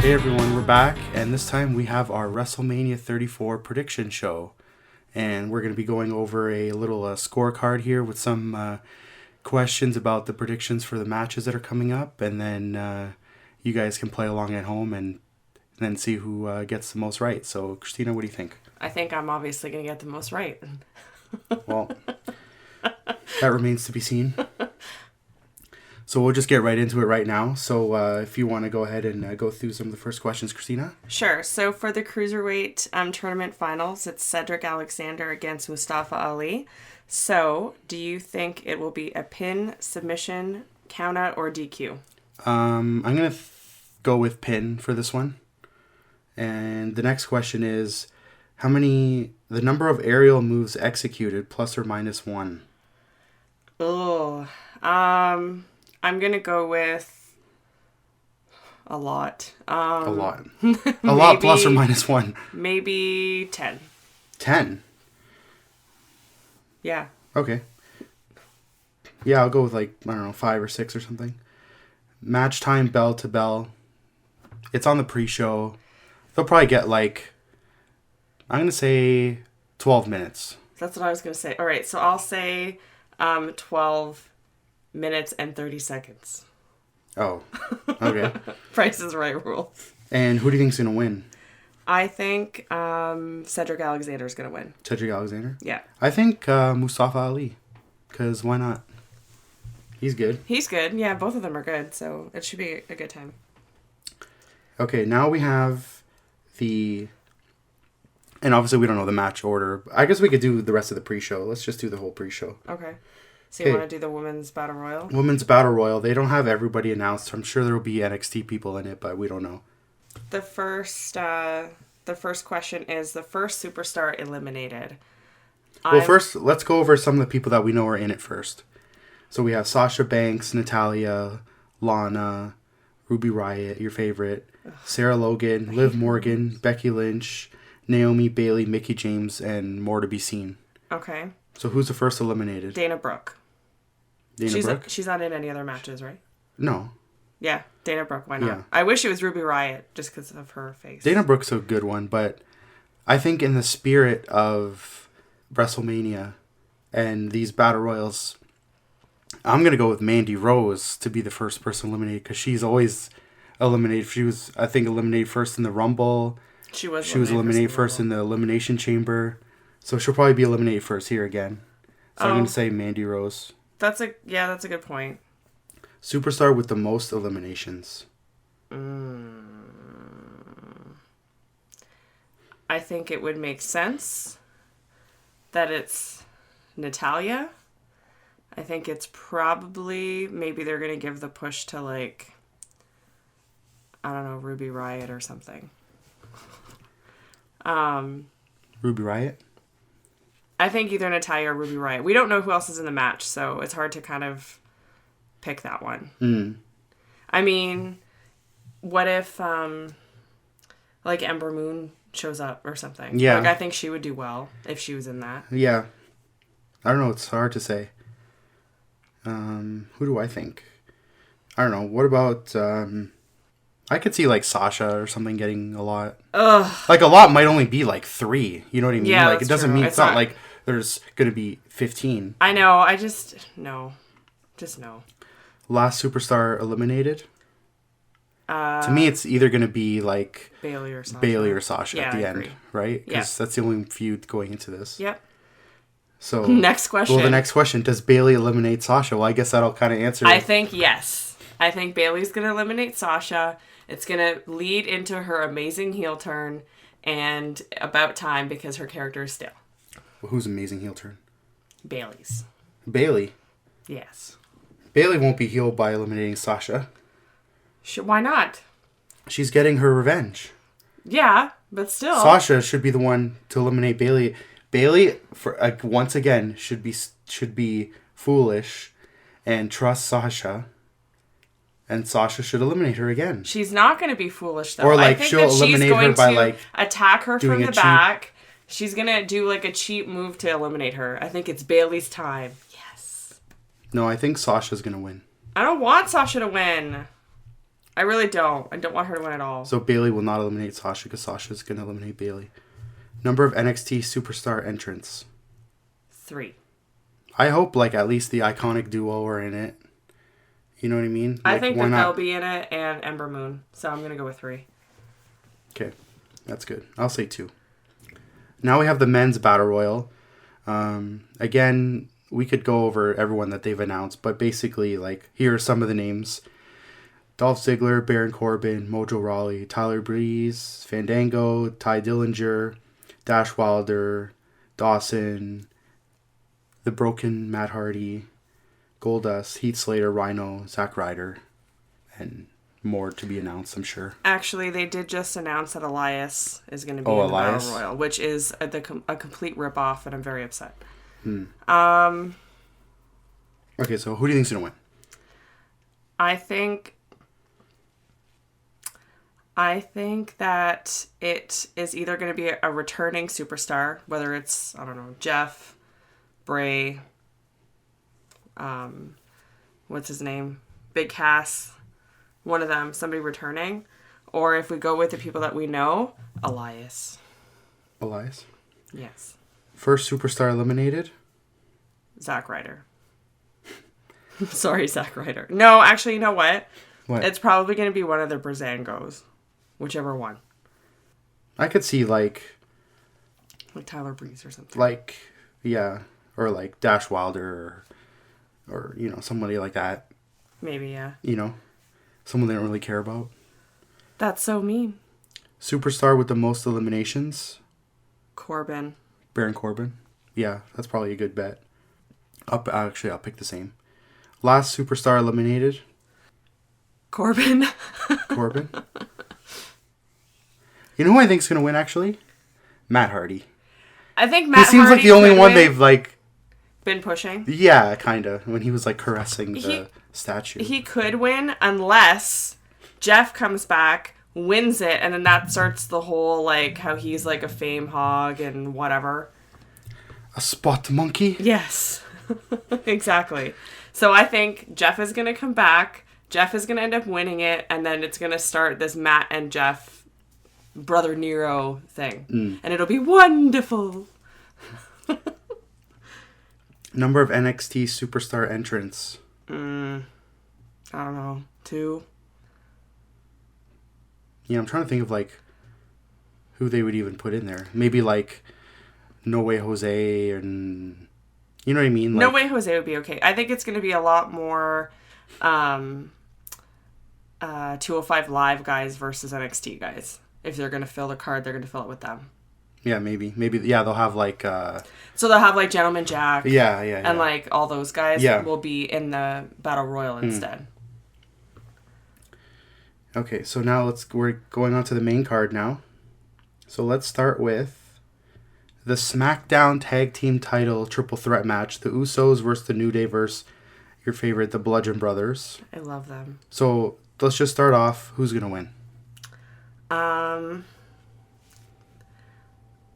Hey everyone, we're back, and this time we have our WrestleMania 34 prediction show. And we're going to be going over a little scorecard here with some questions about the predictions for the matches that are coming up. And then you guys can play along at home and then see who gets the most right. So, Christina, what do you think? I think I'm obviously going to get the most right. Well, that remains to be seen. So we'll just get right into it right now. So if you want to go ahead and go through some of the first questions, Christina. Sure. So for the Cruiserweight tournament finals, it's Cedric Alexander against Mustafa Ali. So do you think it will be a pin, submission, countout, or DQ? I'm going to go with pin for this one. And the next question is, the number of aerial moves executed, plus or minus 1? Oh, I'm going to go with a lot. A lot. A lot plus or minus 1. Maybe 10. 10? Yeah. Okay. Yeah, I'll go with 5 or 6 or something. Match time bell to bell. It's on the pre-show. They'll probably get I'm going to say 12 minutes. That's what I was going to say. All right, so I'll say 12 minutes and 30 seconds. Oh, okay. Price is Right rule. And who do you think's going to win? I think Cedric Alexander is going to win. Cedric Alexander? Yeah. I think Mustafa Ali. Because why not? He's good. He's good. Yeah, both of them are good. So it should be a good time. Okay, now we have and obviously we don't know the match order. I guess we could do the rest of the pre-show. Let's just do the whole pre-show. Okay. So you want to do the Women's Battle Royal? Women's Battle Royal. They don't have everybody announced. I'm sure there will be NXT people in it, but we don't know. The first question is the first superstar eliminated. Well, first, let's go over some of the people that we know are in it first. So we have Sasha Banks, Natalya, Lana, Ruby Riott, your favorite, Sarah Logan, Liv Morgan, Becky Lynch, Naomi, Bayley, Mickie James, and more to be seen. Okay. So who's the first eliminated? Dana Brooke. She's not in any other matches, right? No. Yeah, Dana Brooke. Why not? Yeah. I wish it was Ruby Riott just because of her face. Dana Brooke's a good one, but I think in the spirit of WrestleMania and these Battle Royals, I'm going to go with Mandy Rose to be the first person eliminated because she's always eliminated. She was, I think, eliminated first in the Rumble. She was eliminated first in the Elimination Chamber. So she'll probably be eliminated first here again. So I'm going to say Mandy Rose. That's a good point. Superstar with the most eliminations. I think it would make sense that it's Natalya. I think it's probably, maybe they're going to give the push to I don't know, Ruby Riott or something. Ruby Riott? I think either Natalya or Ruby Riott. We don't know who else is in the match, so it's hard to kind of pick that one. I mean, what if Ember Moon shows up or something? Yeah. I think she would do well if she was in that. Yeah. I don't know. It's hard to say. Who do I think? I don't know. What about... I could see Sasha or something getting a lot. Ugh. A lot might only be 3. You know what I mean? Yeah, it doesn't true. mean it's not like there's going to be 15. I know. I just... No. Just no. Last superstar eliminated? To me, it's either going to be Bayley or Sasha. At the end, right? Because that's the only feud going into this. Yep. So next question. Well, the next question, does Bayley eliminate Sasha? Well, I guess that'll kind of answer. I think yes. I think Bayley's going to eliminate Sasha. It's going to lead into her amazing heel turn, and about time because her character is stale. Well, who's amazing heel turn? Bayley's. Bayley. Yes. Bayley won't be healed by eliminating Sasha. Why not? She's getting her revenge. Yeah, but still. Sasha should be the one to eliminate Bayley. Bayley, once again, should be foolish and trust Sasha. And Sasha should eliminate her again. She's not going to be foolish, though. Or I think she'll eliminate her by attack her from the back. She's going to do a cheap move to eliminate her. I think it's Bayley's time. Yes. No, I think Sasha's going to win. I don't want Sasha to win. I really don't. I don't want her to win at all. So Bailey will not eliminate Sasha because Sasha's going to eliminate Bailey. Number of NXT superstar entrants. 3. I hope like at least the iconic duo are in it. You know what I mean? I Like, think why that not? they'll be in it and Ember Moon. So I'm going to go with 3. Okay, that's good. I'll say 2. Now we have the men's battle royal. Again, we could go over everyone that they've announced, but basically, like, here are some of the names: Dolph Ziggler, Baron Corbin, Mojo Rawley, Tyler Breeze, Fandango, Ty Dillinger, Dash Wilder, Dawson, The Broken Matt Hardy, Goldust, Heath Slater, Rhino, Zack Ryder, and more to be announced, I'm sure. Actually, they did just announce that Elias is going to be Oh, in the Elias? Battle Royal, which is a complete ripoff, and I'm very upset. Okay, so who do you think's gonna win? I think that it is either going to be a returning superstar, whether it's, I don't know, Jeff, Bray, what's his name? Big Cass, one of them, somebody returning. Or if we go with the people that we know, Elias. Elias. Yes. First superstar eliminated? Zack Ryder. Sorry, Zack Ryder. No, actually, you know what? What? It's probably going to be one of the Brazangos. Whichever one. I could see like Tyler Breeze or something. like, yeah, or like Dash Wilder or you know, somebody like that. Maybe, yeah. You know, someone they don't really care about. That's so mean. Superstar with the most eliminations? Corbin. Baron Corbin. Yeah, that's probably a good bet. I'll pick the same. Last superstar eliminated? Corbin. Corbin. You know who I think's gonna win actually? Matt Hardy. I think Matt He seems Hardy like the only could one win. they've like. Been pushing. Yeah, kinda. When he was like caressing the statue. He could win unless Jeff comes back, wins it, and then that starts the whole like how he's like a fame hog and whatever. A spot monkey. Yes. Exactly. So I think Jeff is gonna come back. Jeff is gonna end up winning it, and then it's gonna start this Matt and Jeff Brother Nero thing. And it'll be wonderful. Number of NXT superstar entrants. I don't know. 2. Yeah, I'm trying to think of like who they would even put in there. Maybe like No Way Jose and you know what I mean? Like, No Way Jose would be okay. I think it's going to be a lot more 205 Live guys versus NXT guys. If they're going to fill the card, they're going to fill it with them. Yeah, maybe. Yeah, they'll have like So they'll have like Gentleman Jack. Yeah. And like all those guys Yeah. will be in the Battle Royal instead. Okay, so now we're going on to the main card now. So let's start with the SmackDown Tag Team Title Triple Threat match. The Usos versus the New Day versus your favorite, the Bludgeon Brothers. I love them. So let's just start off. Who's gonna win?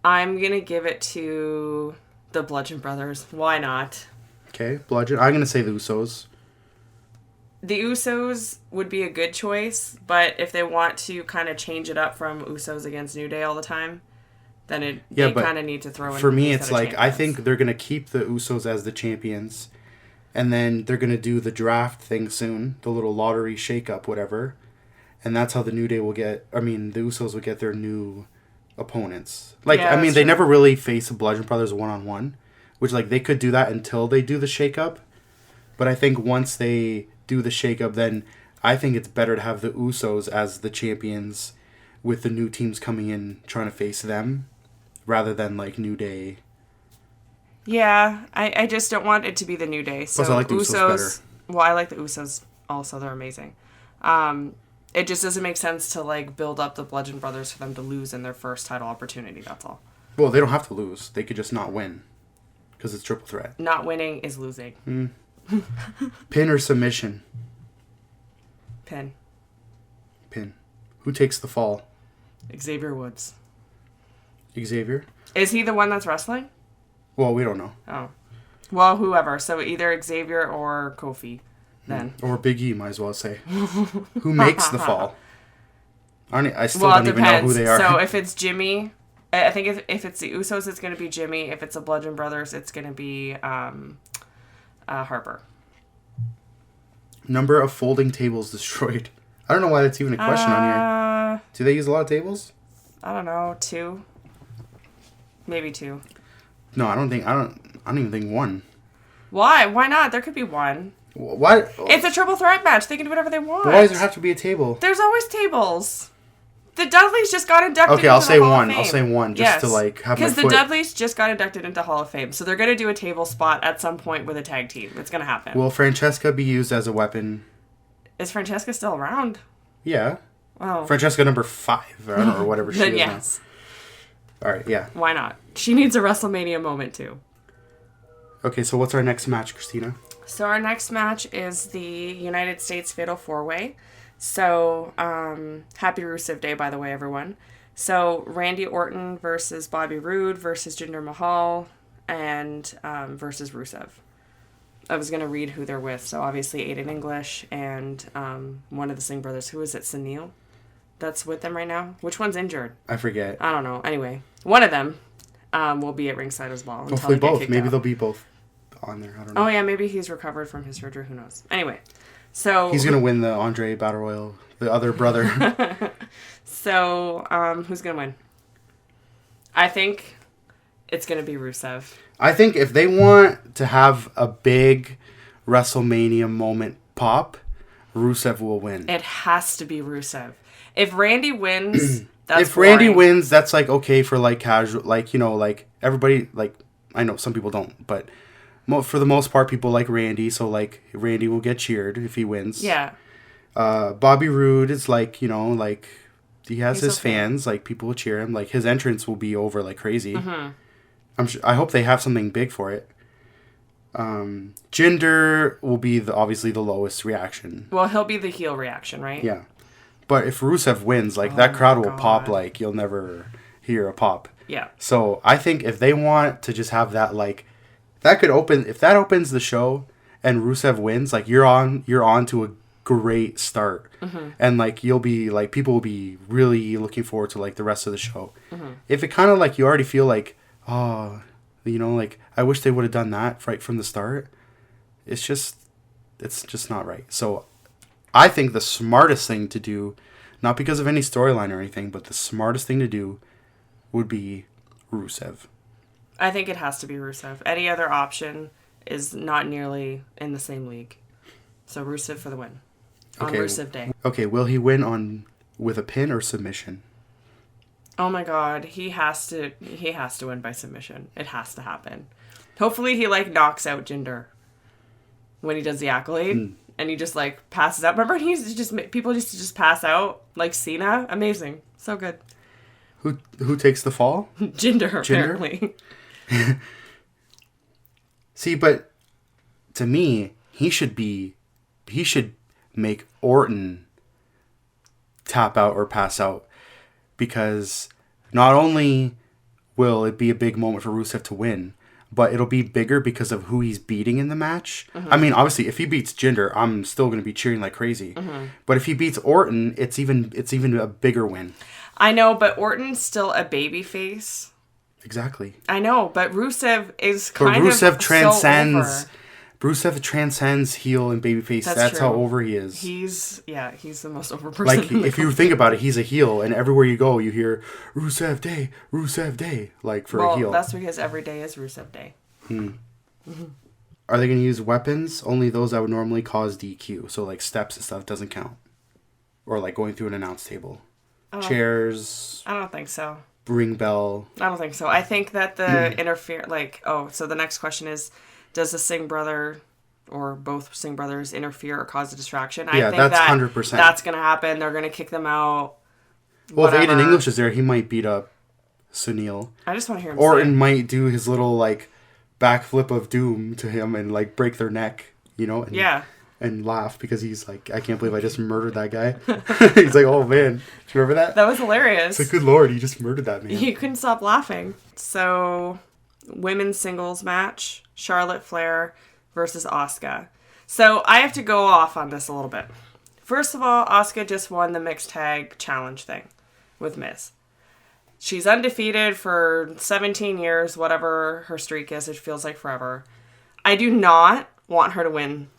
I'm going to give it to the Bludgeon Brothers. Why not? Okay, Bludgeon. I'm gonna say the Usos. The Usos would be a good choice, but if they want to kind of change it up from Usos against New Day all the time, then they kind of need to throw in. For me, a it's set of like I champions. think they're gonna keep the Usos as the champions, and then they're gonna do the draft thing soon, the little lottery shake-up, whatever, and that's how the New Day will get. I mean, the Usos will get their new opponents. Like, Yeah, I mean, that's they true. never really face the Bludgeon Brothers one-on-one, which like they could do that until they do the shake-up, but I think once they do the shake-up, then I think it's better to have the Usos as the champions with the new teams coming in trying to face them rather than like New Day. Yeah, I just don't want it to be the New Day. So Plus, I like the Usos better. Well, I like the Usos also. They're amazing. It just doesn't make sense to like build up the Bludgeon Brothers for them to lose in their first title opportunity. That's all. Well, they don't have to lose. They could just not win because it's triple threat. Not winning is losing. Pin or submission? Pin. Pin. Who takes the fall? Xavier Woods. Xavier? Is he the one that's wrestling? Well, we don't know. Oh. Well, whoever. So either Xavier or Kofi. then. Or Big E, might as well say. Who makes the fall? I still Well, don't it even know who depends. they are. So if it's Jimmy, I think if it's the Usos, it's going to be Jimmy. If it's the Bludgeon Brothers, it's going to be Harper. Number of folding tables destroyed. I don't know why that's even a question on here. Do they use a lot of tables? I don't know, 2. Maybe 2. No, I don't even think 1. Why? Why not? There could be 1. What? It's a triple threat match. They can do whatever they want. But why does there have to be a table? There's always tables. The Dudleys just got inducted Okay, into I'll the say Hall of 1. Fame. I'll say 1 just to like have my Because the foot. Dudleys just got inducted into Hall of Fame, so they're going to do a table spot at some point with a tag team. It's going to happen. Will Francesca be used as a weapon? Is Francesca still around? Yeah. Oh. Francesca number 5, or whatever she Then is yes. now. All right, yeah. Why not? She needs a WrestleMania moment too. Okay, so what's our next match, Christina? So our next match is the United States Fatal 4-Way. So, happy Rusev Day, by the way, everyone. So, Randy Orton versus Bobby Roode versus Jinder Mahal and versus Rusev. I was going to read who they're with. So, obviously, Aiden English and one of the Singh brothers. Who is it? Sunil? That's with them right now? Which one's injured? I forget. I don't know. Anyway, one of them will be at ringside as well. Hopefully both. Maybe they'll be both on there. I don't know. Oh, yeah. Maybe he's recovered from his surgery. Who knows? Anyway. So he's going to win the Andre Battle Royal, the other brother. So, who's going to win? I think it's going to be Rusev. I think if they want to have a big WrestleMania moment pop, Rusev will win. It has to be Rusev. If Randy wins, that's if Randy boring. wins, that's like okay for like casual, like, you know, like everybody, like, I know some people don't, but for the most part, people like Randy, so like Randy will get cheered if he wins. Yeah. Bobby Roode is like, you know, like he has He's his okay. fans, like people will cheer him, like his entrance will be over like crazy. Mm-hmm. I hope they have something big for it. Jinder will be obviously the lowest reaction. Well, he'll be the heel reaction, right? Yeah. But if Rusev wins, like that crowd will God. pop like you'll never hear a pop. Yeah. So I think if they want to just have that, like, that could open, if that opens the show and Rusev wins, like you're on to a great start. And like you'll be like, people will be really looking forward to like the rest of the show. If it kind of like you already feel like, oh, you know, like I wish they would have done that right from the start, it's just not right. So I think the smartest thing to do, not because of any storyline or anything, but the smartest thing to do would be Rusev. I think it has to be Rusev. Any other option is not nearly in the same league. So Rusev for the win. On Rusev Day. Okay, will he win with a pin or submission? Oh my God, he has to win by submission. It has to happen. Hopefully he like knocks out Jinder when he does the accolade and he just like passes out. Remember people used to just pass out like Cena? Amazing. So good. Who takes the fall? Jinder apparently. See, but to me, he should make Orton tap out or pass out, because not only will it be a big moment for Rusev to win, but it'll be bigger because of who he's beating in the match. I mean, obviously, if he beats Jinder, I'm still going to be cheering like crazy. But if he beats Orton, it's even a bigger win. I know, but Orton's still a babyface. Exactly. I know, but Rusev is But kind Rusev of transcends. so over. Rusev transcends heel and babyface. That's true. how over he is. He's the most over person. Like, if you think about it, he's a heel, and everywhere you go, you hear Rusev Day, like for a heel. That's because every day is Rusev Day. Are they going to use weapons? Only those that would normally cause DQ. So, like, steps and stuff doesn't count. Or, like, going through an announce table. Chairs, I don't think so. ring bell. I don't think so. I think that the so the next question is, does the Singh brother or both Singh brothers interfere or cause a distraction? I think that's that 100%. That's going to happen. They're going to kick them out. Well, whatever. if Aiden English is there, he might beat up Sunil. I just want to hear him Orton say. might do his little, like, backflip of doom to him and, like, break their neck, you know? And, Yeah. And laugh because he's like, I can't believe I just murdered that guy. He's like, oh man, do you remember that? That was hilarious. It's like, good lord, you just murdered that man. You couldn't stop laughing. So, women's singles match, Charlotte Flair versus Asuka. So I have to go off on this a little bit. First of all, Asuka just won the mixed tag challenge thing with Miz. She's undefeated for 17 years, whatever her streak is. It feels like forever. I do not want her to win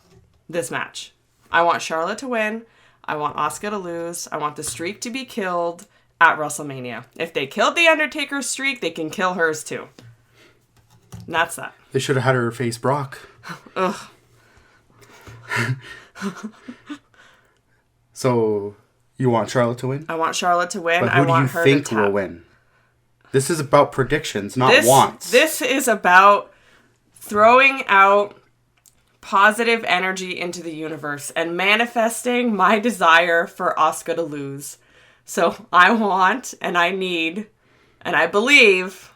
this match. I want Charlotte to win. I want Asuka to lose. I want the streak to be killed at WrestleMania. If they killed The Undertaker's streak, they can kill hers too. And that's that. They should have had her face Brock. Ugh. So, you want Charlotte to win? I want Charlotte to win. But I who do want you her think to will win? This is about predictions, not wants. This is about throwing out positive energy into the universe and manifesting my desire for Asuka to lose. So I want and I need and I believe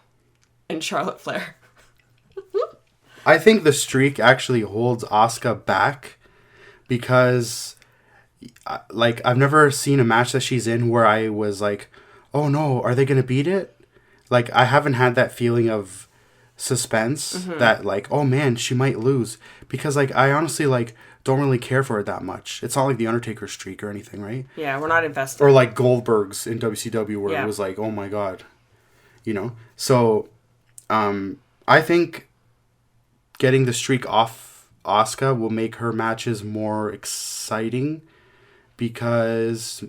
in Charlotte Flair. I think the streak actually holds Asuka back because, like, I've never seen a match that she's in where I was like, oh no, are they going to beat it? Like, I haven't had that feeling of suspense that, like, oh man, she might lose. Because, like, I honestly, like, don't really care for it that much. It's not like The Undertaker's streak or anything, right? Yeah, we're not invested. Or like Goldberg's in WCW where Yeah. it was like, oh my god. You know? So, I think getting the streak off Asuka will make her matches more exciting because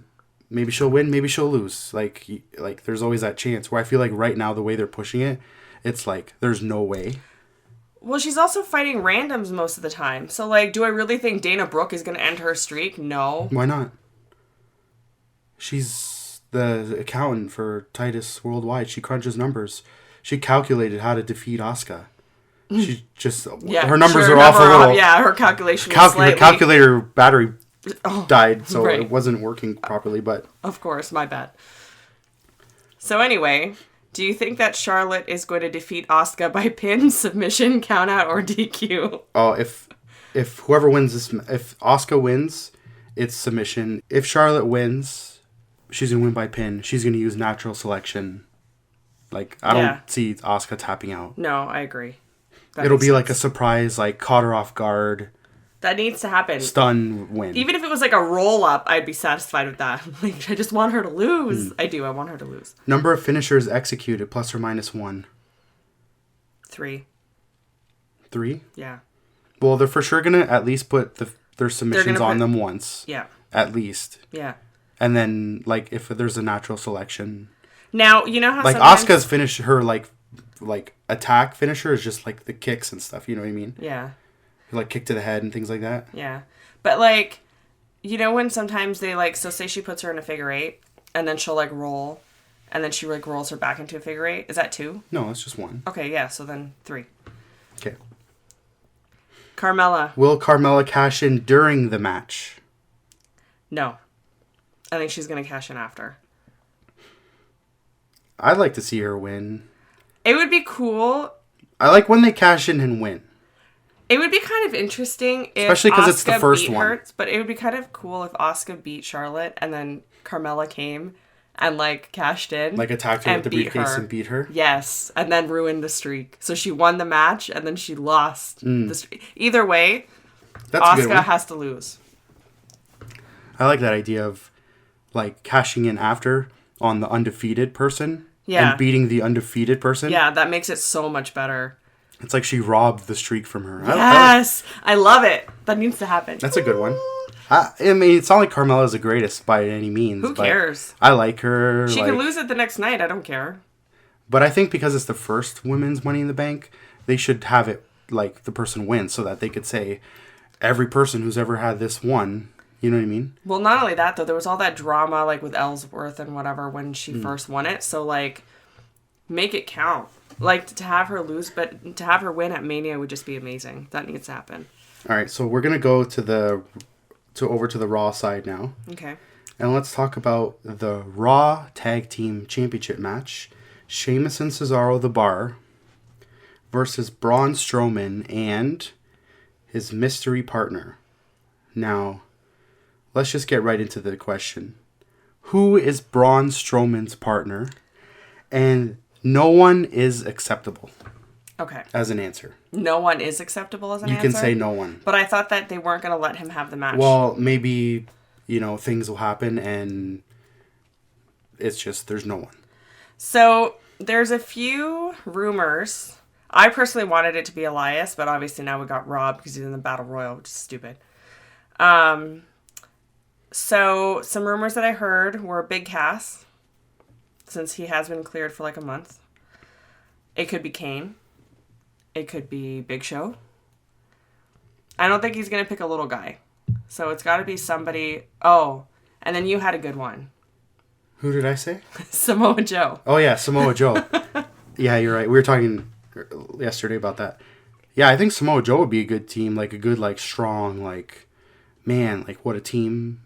maybe she'll win, maybe she'll lose. Like there's always that chance where I feel like right now the way they're pushing it, it's like there's no way. Well, she's also fighting randoms most of the time. So, like, do I really think Dana Brooke is going to end her streak? No. Why not? She's the accountant for Titus Worldwide. She crunches numbers. She calculated how to defeat Asuka. She just her numbers are off a little. Yeah, her calculation. Her calculator battery died, so right. it wasn't working properly. But of course, my bad. So anyway, do you think that Charlotte is going to defeat Asuka by pin, submission, countout, or DQ? oh, if whoever wins this, if Asuka wins, it's submission. If Charlotte wins, she's gonna win by pin. She's gonna use natural selection. Like I don't see Asuka tapping out. No, I agree. It'll be like a surprise, like caught her off guard. That needs to happen. Stun win. Even if it was like a roll up, I'd be satisfied with that. Like, I just want her to lose. I do. I want her to lose. Number of finishers executed, plus or minus 1. 3. 3? Yeah. Well, they're for sure gonna at least put their submissions on them once. Yeah. At least. Yeah. And then, like, if there's a natural selection. Now, you know how like Asuka's finish, her like attack finisher is just like the kicks and stuff. You know what I mean? Yeah. Like kick to the head and things like that. Yeah. But like, you know when sometimes they like, so say she puts her in a figure 8 and then she'll like roll and then she like rolls her back into a figure 8. Is that 2? No, it's just 1. Okay, yeah. So then 3. Okay. Carmella. Will Carmella cash in during the match? No. I think she's going to cash in after. I'd like to see her win. It would be cool. I like when they cash in and win. It would be kind of interesting if especially because it's the first one. Her, but it would be kind of cool if Asuka beat Charlotte and then Carmella came and like cashed in, like attacked her with the briefcase and beat her. Yes, and then ruined the streak. So she won the match and then she lost the streak. Either way, Asuka has to lose. I like that idea of like cashing in after on the undefeated person. Yeah. And beating the undefeated person. Yeah, that makes it so much better. It's like she robbed the streak from her. Yes! I love it. That needs to happen. That's a good one. I mean, it's not like Carmella's the greatest by any means. Who cares? I like her. She can lose it the next night. I don't care. But I think because it's the first women's Money in the Bank, they should have it like the person wins so that they could say every person who's ever had this won. You know what I mean? Well, not only that, though. There was all that drama, like, with Ellsworth and whatever when she first won it. So, like, make it count. Like, to have her lose, but to have her win at Mania would just be amazing. That needs to happen. All right, so we're going to go over to the Raw side now. Okay. And let's talk about the Raw Tag Team Championship match. Sheamus and Cesaro the Bar versus Braun Strowman and his mystery partner. Now, let's just get right into the question. Who is Braun Strowman's partner? And no one is acceptable. Okay. as an answer. No one is acceptable as an answer? You can say no one. But I thought that they weren't going to let him have the match. Well, maybe, things will happen and it's just there's no one. So there's a few rumors. I personally wanted it to be Elias, but obviously now we got Rob because he's in the Battle Royal, which is stupid. So some rumors that I heard were Big Cass, since he has been cleared for like a month. It could be Kane. It could be Big Show. I don't think he's going to pick a little guy. So it's got to be somebody. Oh, and then you had a good one. Who did I say? Samoa Joe. Oh, yeah, Samoa Joe. Yeah, you're right. We were talking yesterday about that. Yeah, I think Samoa Joe would be a good team. Like, a good, like, strong, like, man, like, what a team.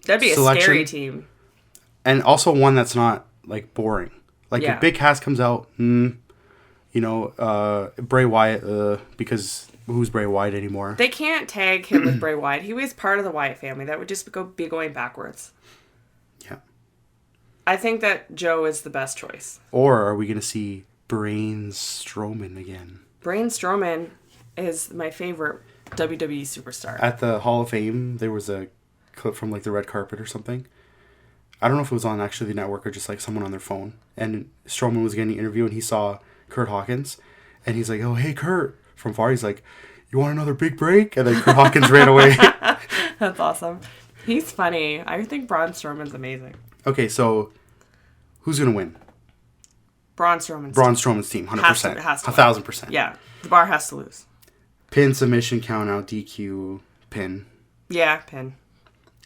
That'd be selection. A scary team. And also one that's not, like, boring. Like, if Big Cass comes out, Bray Wyatt, because who's Bray Wyatt anymore? They can't tag him with Bray Wyatt. He was part of the Wyatt family. That would just be going backwards. Yeah. I think that Joe is the best choice. Or are we going to see Braun Strowman again? Braun Strowman is my favorite WWE superstar. At the Hall of Fame, there was a clip from like the red carpet or something. I don't know if it was on actually the network or just like someone on their phone. And Strowman was getting an interview and he saw Kurt Hawkins. And he's like, oh, hey, Kurt. From far, he's like, you want another big break? And then Kurt Hawkins ran away. That's awesome. He's funny. I think Braun Strowman's amazing. Okay, so who's going to win? Braun Strowman's team, 100%. Has to 1,000%. Yeah, the bar has to lose. Pin, submission, count out, DQ, pin. Yeah, pin.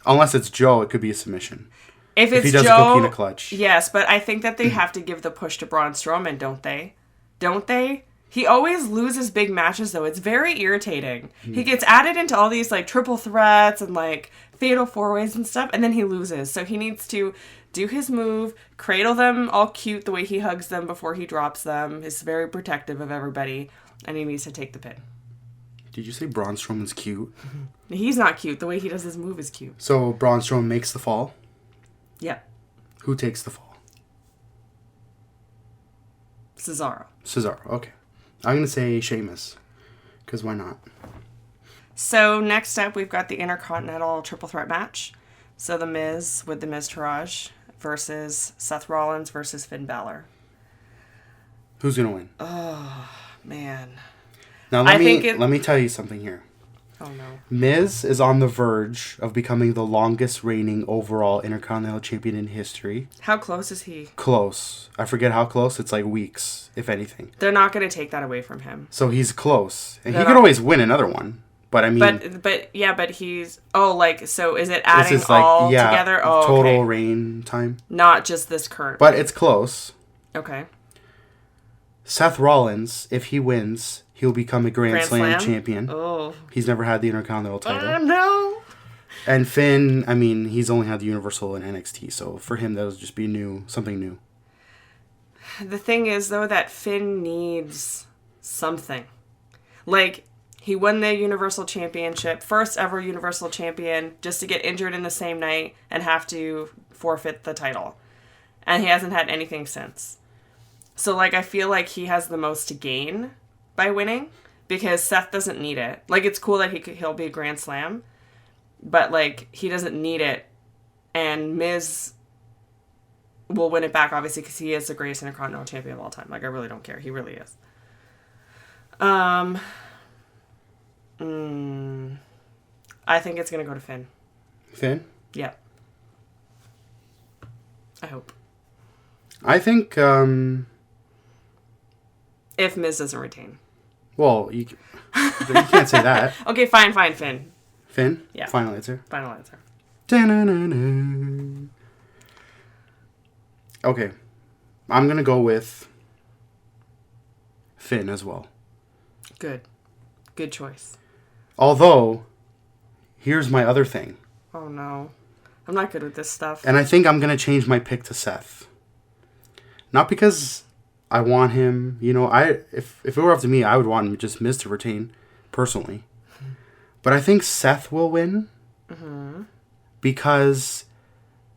Unless it's Joe, it could be a submission. If he does Joe, a coquina clutch. Yes, but I think that they have to give the push to Braun Strowman, don't they? Don't they? He always loses big matches, though. It's very irritating. He gets added into all these, like, triple threats and, like, fatal four-ways and stuff, and then he loses. So he needs to do his move, cradle them all cute the way he hugs them before he drops them. He's very protective of everybody, and he needs to take the pin. Did you say Braun Strowman's cute? He's not cute. The way he does his move is cute. So Braun Strowman makes the fall? Yeah. Who takes the fall? Cesaro. Okay. I'm going to say Sheamus. Because why not? So next up, we've got the Intercontinental Triple Threat match. So The Miz with the Miztourage versus Seth Rollins versus Finn Balor. Who's going to win? Oh, man. Now, let me tell you something here. Oh, no. Miz is on the verge of becoming the longest reigning overall Intercontinental Champion in history. How close is he? Close. I forget how close. It's like weeks, if anything. They're not going to take that away from him. So he's close. And he could always win another one. But I mean... But he's... Oh, like, so is it adding all together? Oh, total reign time. Not just this current. But it's close. Okay. Seth Rollins, if he wins... He'll become a Grand Slam champion. Oh. He's never had the Intercontinental title. No. And Finn, I mean, he's only had the Universal in NXT, so for him, that would just be something new. The thing is, though, that Finn needs something. Like, he won the Universal Championship, first ever Universal Champion, just to get injured in the same night and have to forfeit the title. And he hasn't had anything since. So, like, I feel like he has the most to gain by winning, because Seth doesn't need it. Like, it's cool that he'll be a Grand Slam, but, like, he doesn't need it, and Miz will win it back, obviously, because he is the greatest Intercontinental Champion of all time. Like, I really don't care. He really is. I think it's gonna go to Finn. Finn? Yeah. I hope. I think, if Miz doesn't retain. Well, you can't say that. Okay, fine, Finn. Finn? Yeah. Final answer? Final answer. Da-na-na-na. Okay. I'm going to go with Finn as well. Good. Good choice. Although, here's my other thing. Oh, no. I'm not good with this stuff. And I think I'm going to change my pick to Seth. Not because... I want him, if it were up to me, I would want just Miz to retain, personally. But I think Seth will win because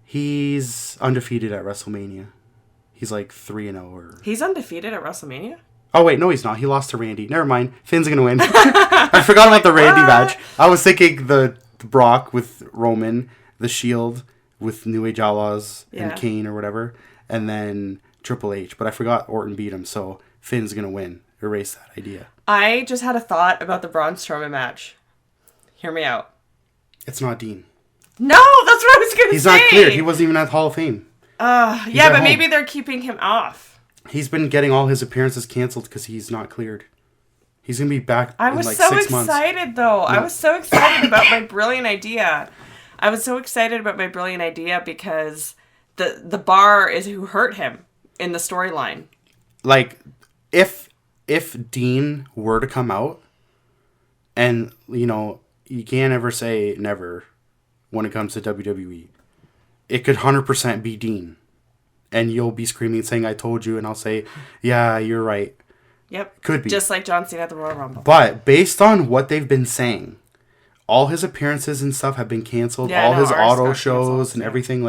he's undefeated at WrestleMania. He's like 3-0 or... He's undefeated at WrestleMania? Oh, wait, no, he's not. He lost to Randy. Never mind. Finn's going to win. I forgot about the Randy match. I was thinking the Brock with Roman, the Shield with New Age Outlaws and Kane or whatever, and then Triple H. But I forgot Orton beat him, so Finn's going to win. Erase that idea. I just had a thought about the Braun Strowman match. Hear me out. It's not Dean. No, that's what I was going to say. He's not cleared. He wasn't even at Hall of Fame. Yeah, but maybe they're keeping him off. He's been getting all his appearances canceled because he's not cleared. He's going to be back in like 6 months. I was so excited, though. Yeah. I was so excited about my brilliant idea. Because the bar is who hurt him in the storyline. Like, if Dean were to come out, and, you know, you can't ever say never when it comes to WWE. It could 100% be Dean. And you'll be screaming and saying, I told you. And I'll say, yeah, you're right. Yep. Could be. Just like John Cena at the Royal Rumble. But based on what they've been saying, all his appearances and stuff have been canceled. Yeah, all his auto shows and everything.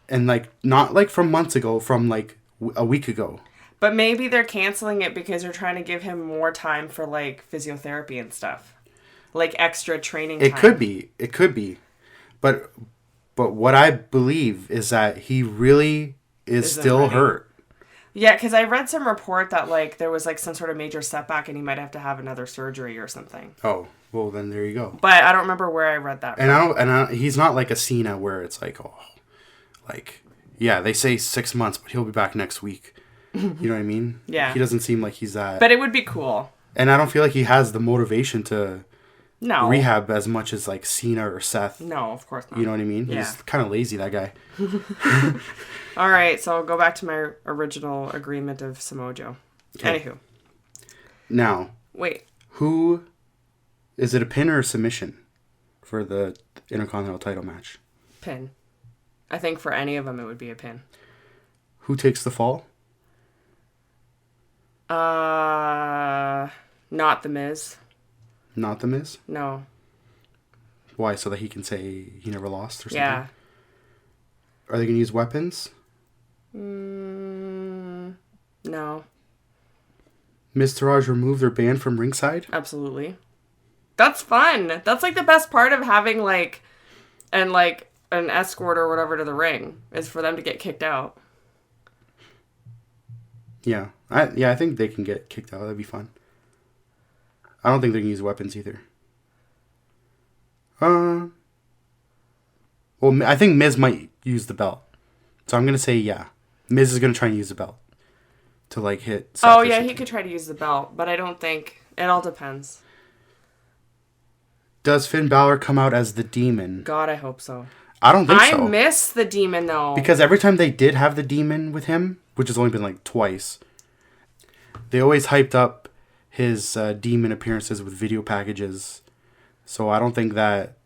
Not like from months ago, from like a week ago. But maybe they're canceling it because they're trying to give him more time for like physiotherapy and stuff. Like extra training time. It could be. But what I believe is that he really is still hurt. Yeah, because I read some report that like there was like some sort of major setback and he might have to have another surgery or something. Oh, well then there you go. But I don't remember where I read that. And he's not like a Cena where it's like, they say 6 months, but he'll be back next week. You know what I mean? Yeah. He doesn't seem like he's that. But it would be cool. And I don't feel like he has the motivation to No. rehab as much as like Cena or Seth. No, of course not. You know what I mean? Yeah. He's kind of lazy, that guy. All right, so I'll go back to my original agreement of Samoa Joe. Okay. Anywho. Now. Wait. Who... Is it a pin or a submission for the Intercontinental title match? Pin. I think for any of them it would be a pin. Who takes the fall? Not The Miz. Not The Miz? No. Why? So that he can say he never lost or something? Yeah. Are they going to use weapons? No. Miz Taraj removed their band from ringside? Absolutely. That's fun. That's like the best part of having like an escort or whatever to the ring is for them to get kicked out. Yeah. I think they can get kicked out. That'd be fun. I don't think they can use weapons either. Well, I think Miz might use the belt. So I'm going to say yeah. Miz is going to try and use the belt to like hit Seth. Oh, yeah, he could try to use the belt, but I don't think... It all depends. Does Finn Balor come out as the Demon? God, I hope so. I don't think so. I miss the Demon, though. Because every time they did have the Demon with him, which has only been like twice, they always hyped up his Demon appearances with video packages. So I don't think that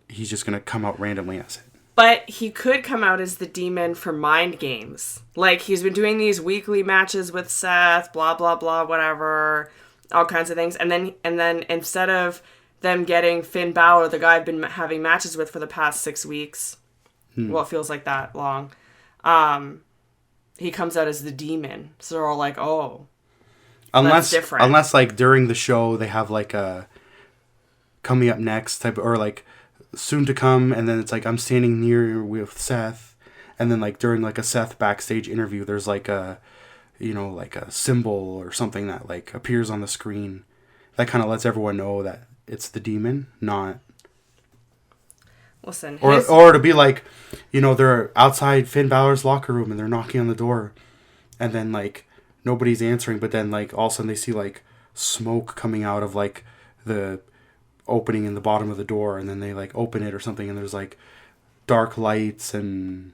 he's just going to come out randomly as it. But he could come out as the Demon for Mind Games. Like, he's been doing these weekly matches with Seth, blah, blah, blah, whatever, all kinds of things. And then instead of them getting Finn Balor, the guy I've been having matches with for the past 6 weeks, well, it feels like that long, he comes out as the Demon. So they're all like, oh, that's different. Unless, like, during the show, they have, like, a coming up next type, or, like, soon to come, and then it's like I'm standing near with Seth, and then like during like a Seth backstage interview there's like a like a symbol or something that like appears on the screen that kind of lets everyone know that it's the Demon, not listen, or to be like they're outside Finn Balor's locker room and they're knocking on the door and then like nobody's answering, but then like all of a sudden they see like smoke coming out of like the opening in the bottom of the door, and then they like open it or something, and there's like dark lights, and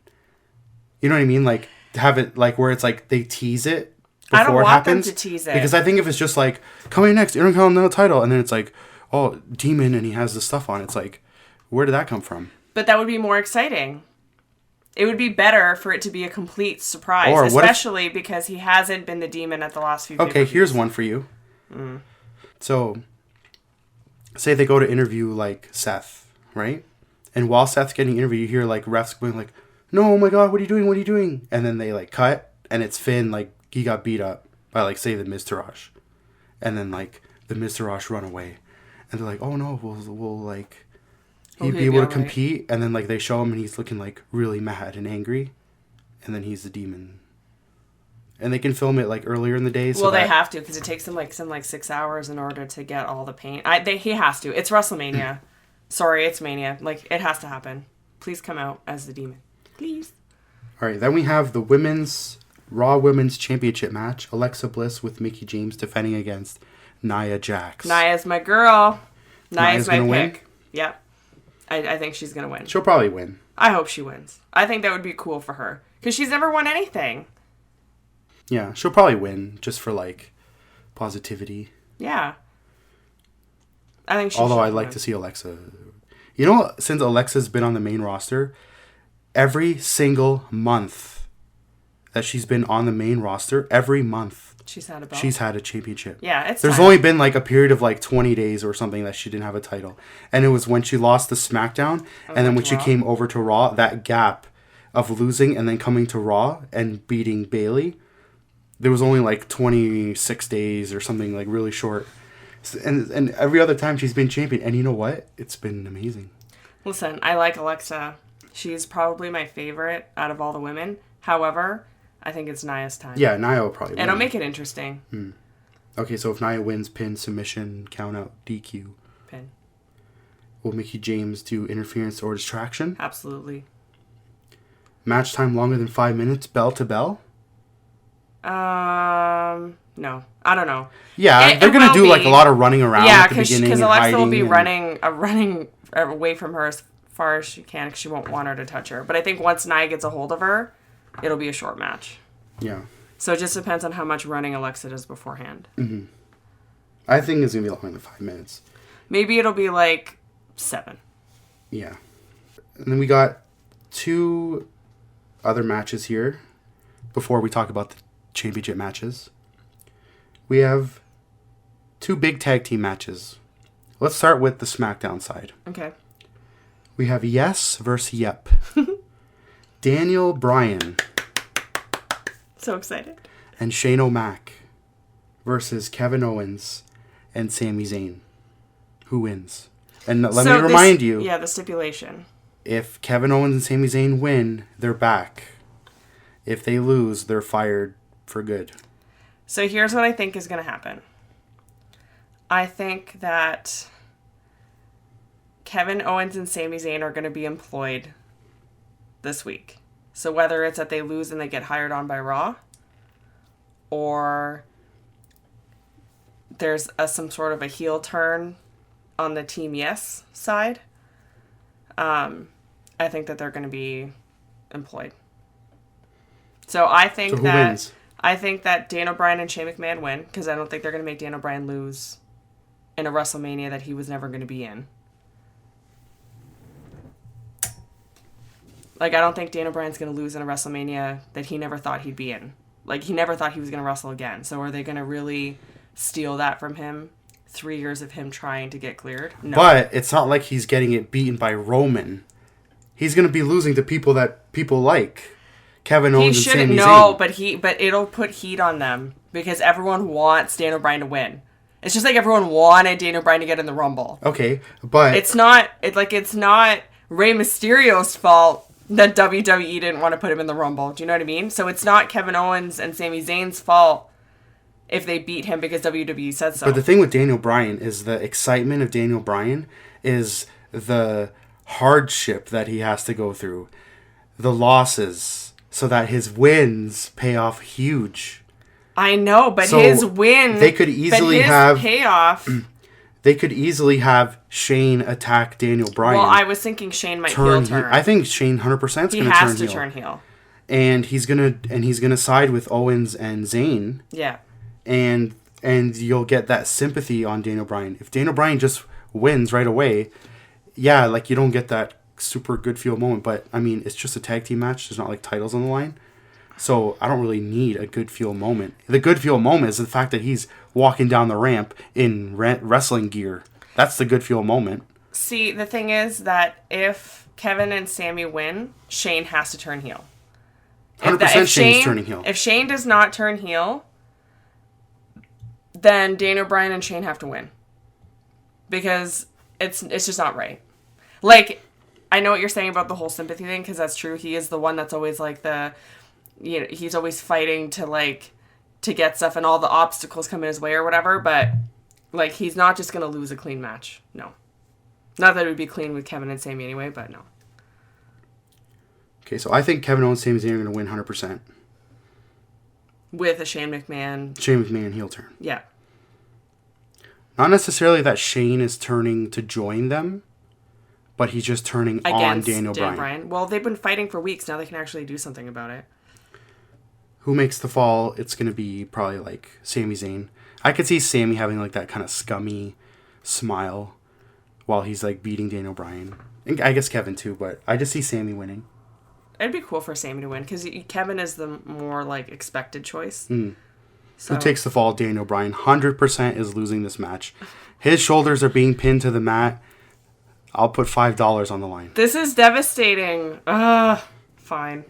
you know what I mean, like have it like where it's like they tease it before I don't want it happens, them to tease it, because I think if it's just like coming next Intercontinental title, and then it's like, oh, Demon, and he has the stuff on, it's like, where did that come from? But that would be more exciting. It would be better for it to be a complete surprise, especially because he hasn't been the Demon at the last few. Okay, here's one for you. So say they go to interview like Seth, right? And while Seth's getting interviewed, you hear like refs going like, "No, oh my God, what are you doing? What are you doing?" And then they like cut, and it's Finn, like he got beat up. by like say the Miztourage, and then like the Miztourage run away, and they're like, oh no, we'll like he'd be able to compete, and then like they show him and he's looking like really mad and angry, and then he's the demon. And they can film it like earlier in the day. So they have to because it takes them like 6 hours in order to get all the paint. He has to. It's WrestleMania. Sorry, it's Mania. Like it has to happen. Please come out as the demon, please. All right, then we have the Raw Women's Championship match. Alexa Bliss with Mickie James defending against Nia Jax. Nia's my girl. Nia's my pick. Win? Yep. I think she's gonna win. She'll probably win. I hope she wins. I think that would be cool for her because she's never won anything. Yeah, she'll probably win just for like positivity. Yeah. I think she Although I'd win. like to see Alexa. You know, since Alexa's been on the main roster, every single month that she's been on the main roster, every month she's had a belt. She's had a championship. Yeah, There's only been like a period of like 20 days or something that she didn't have a title. And it was when she lost the SmackDown and then when she came over to Raw, that gap of losing and then coming to Raw and beating Bayley. There was only like 26 days or something like really short. And every other time she's been champion. And you know what? It's been amazing. Listen, I like Alexa. She's probably my favorite out of all the women. However, I think it's Nia's time. Yeah, Nia will probably win. And it'll make it interesting. Okay, so if Nia wins, pin, submission, count out, DQ. Pin. Will Mickie James do interference or distraction? Absolutely. Match time longer than 5 minutes, bell to bell? No. I don't know. Yeah, they're going to do like a lot of running around at the beginning. Because Alexa will be running away from her as far as she can because she won't want her to touch her. But I think once Nia gets a hold of her, it'll be a short match. Yeah. So it just depends on how much running Alexa does beforehand. Mm-hmm. I think it's going to be longer than 5 minutes. Maybe it'll be like 7. Yeah. And then we got 2 other matches here before we talk about the championship matches. We have 2 big tag team matches. Let's start with the SmackDown side. Okay. We have Yes versus Yep. Daniel Bryan. So excited. And Shane O'Mac versus Kevin Owens and Sami Zayn. Who wins? And let me remind you. Yeah, the stipulation. If Kevin Owens and Sami Zayn win, they're back. If they lose, they're fired for good. So here's what I think is going to happen. I think that Kevin Owens and Sami Zayn are going to be employed this week. So whether it's that they lose and they get hired on by Raw, or there's some sort of a heel turn on the Team Yes side, I think that they're going to be employed. So I think who wins? I think that Daniel Bryan and Shane McMahon win because I don't think they're going to make Daniel Bryan lose in a WrestleMania that he was never going to be in. Like, I don't think Daniel Bryan's going to lose in a WrestleMania that he never thought he'd be in. Like, he never thought he was going to wrestle again. So are they going to really steal that from him? 3 years of him trying to get cleared? No. But it's not like he's getting it beaten by Roman. He's going to be losing to people that people like. Kevin Owens and Sami Zayn. No, but it'll put heat on them because everyone wants Daniel Bryan to win. It's just like everyone wanted Daniel Bryan to get in the Rumble. Okay, but it's not Rey Mysterio's fault that WWE didn't want to put him in the Rumble. Do you know what I mean? So it's not Kevin Owens and Sami Zayn's fault if they beat him because WWE said so. But the thing with Daniel Bryan is the excitement of Daniel Bryan is the hardship that he has to go through, the losses, so that his wins pay off huge. I know, but so his win, they could easily have payoff. They could easily have Shane attack Daniel Bryan. Well, I was thinking Shane might heel turn. I think Shane 100% is going to turn heel. He has to turn heel. And he's gonna side with Owens and Zayn. Yeah. And you'll get that sympathy on Daniel Bryan. If Daniel Bryan just wins right away, yeah, like you don't get that super good feel moment. But I mean, it's just a tag team match. There's not like titles on the line. So I don't really need a good feel moment. The good feel moment is the fact that he's walking down the ramp in wrestling gear. That's the good feel moment. See, the thing is that if Kevin and Sami win, Shane has to turn heel. 100% Shane's turning heel. If Shane does not turn heel, then Daniel Bryan and Shane have to win. Because it's just not right. Like, I know what you're saying about the whole sympathy thing, because that's true. He is the one that's always like he's always fighting to get stuff, and all the obstacles come in his way or whatever, but like, he's not just going to lose a clean match. No. Not that it would be clean with Kevin and Sami anyway, but no. Okay, so I think Kevin Owens and Sami Zayn are going to win 100%. With a Shane McMahon. Shane McMahon heel turn. Yeah. Not necessarily that Shane is turning to join them, but he's just turning against on Daniel Bryan. Well, they've been fighting for weeks. Now they can actually do something about it. Who makes the fall? It's going to be probably like Sami Zayn. I could see Sami having like that kind of scummy smile while he's like beating Daniel Bryan. And I guess Kevin too, but I just see Sami winning. It'd be cool for Sami to win, because Kevin is the more like expected choice. So. Who takes the fall? Daniel Bryan. 100% is losing this match. His shoulders are being pinned to the mat. I'll put $5 on the line. This is devastating. Fine.